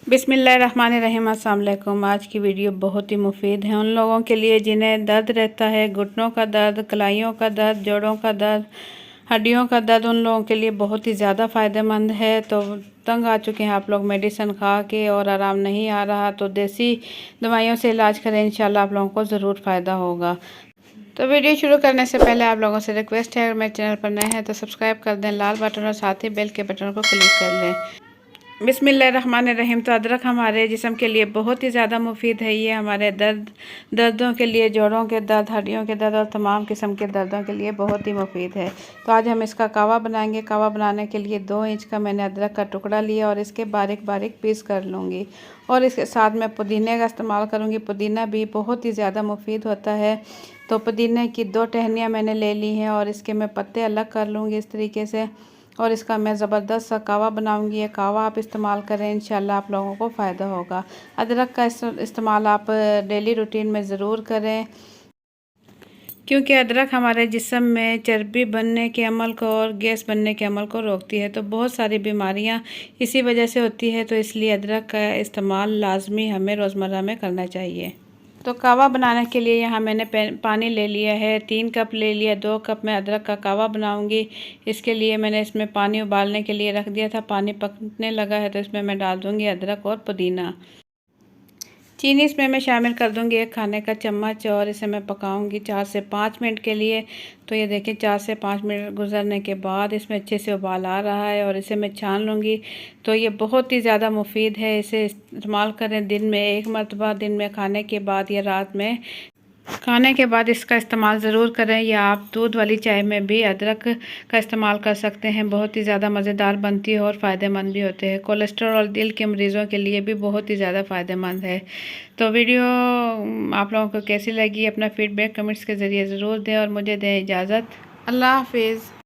बिस्मिल्लाहिर्रहमानिर्रहीम। अस्सलाम वालेकुम। आज की वीडियो बहुत ही मुफीद है उन लोगों के लिए जिन्हें दर्द रहता है, घुटनों का दर्द, कलाइयों का दर्द, जोड़ों का दर्द, हड्डियों का दर्द। उन लोगों के लिए बहुत ही ज़्यादा फ़ायदेमंद है। तो तंग आ चुके हैं आप लोग मेडिसिन खा के और आराम नहीं आ रहा, तो देसी दवाइयों से इलाज करें, इंशाल्लाह आप लोगों को ज़रूर फ़ायदा होगा। तो वीडियो शुरू करने से पहले आप लोगों से रिक्वेस्ट है, अगर मेरे चैनल पर नए हैं तो सब्सक्राइब कर दें, लाल बटन और साथ ही बेल के बटन को क्लिक कर लें। बिस्मिल्लाहिर्रहमानिर्रहीम। तो अदरक हमारे जिस्म के लिए बहुत ही ज़्यादा मुफीद है। ये हमारे दर्दों के लिए, जोड़ों के दर्द, हड्डियों के दर्द और तमाम किस्म के दर्दों के लिए बहुत ही मुफीद है। तो आज हम इसका कावा बनाएंगे। कावा बनाने के लिए 2 इंच का मैंने अदरक का टुकड़ा लिया और इसके बारीक बारीक पीस कर लूँगी। और इसके साथ मैं पुदीने का इस्तेमाल करूँगी। पुदीना भी बहुत ही ज़्यादा मुफीद होता है। तो पुदीने की 2 टहनियाँ मैंने ले ली हैं और इसके मैं पत्ते अलग कर लूँगी इस तरीके से। और इसका मैं ज़बरदस्त सा कावा बनाऊंगी। ये कावा आप इस्तेमाल करें, इंशाल्लाह आप लोगों को फ़ायदा होगा। अदरक का इस्तेमाल आप डेली रूटीन में ज़रूर करें, क्योंकि अदरक हमारे जिस्म में चर्बी बनने के अमल को और गैस बनने के अमल को रोकती है। तो बहुत सारी बीमारियां इसी वजह से होती है। तो इसलिए अदरक का इस्तेमाल लाजमी हमें रोज़मर्रा में करना चाहिए। तो कावा बनाने के लिए यहाँ मैंने पानी ले लिया है, 3 कप ले लिया। 2 कप मैं अदरक का कावा बनाऊंगी। इसके लिए मैंने इसमें पानी उबालने के लिए रख दिया था। पानी पकने लगा है तो इसमें मैं डाल दूंगी अदरक और पुदीना। चीनी इसमें मैं शामिल कर दूंगी 1 खाने का चम्मच और इसे मैं पकाऊंगी 4 से 5 मिनट के लिए। तो ये देखें 4 से 5 मिनट गुजरने के बाद इसमें अच्छे से उबाल आ रहा है और इसे मैं छान लूँगी। तो ये बहुत ही ज़्यादा मुफीद है। इसे इस्तेमाल करें दिन में 1 मरतबा, दिन में खाने के बाद या रात में खाने के बाद इसका इस्तेमाल ज़रूर करें। या आप दूध वाली चाय में भी अदरक का इस्तेमाल कर सकते हैं। बहुत ही ज़्यादा मज़ेदार बनती है और फ़ायदेमंद भी होते हैं। कोलेस्ट्रॉल और दिल के मरीज़ों के लिए भी बहुत ही ज़्यादा फ़ायदेमंद है। तो वीडियो आप लोगों को कैसी लगी, अपना फ़ीडबैक कमेंट्स के ज़रिए ज़रूर दें और मुझे दें इजाज़त। अल्लाह हाफिज़।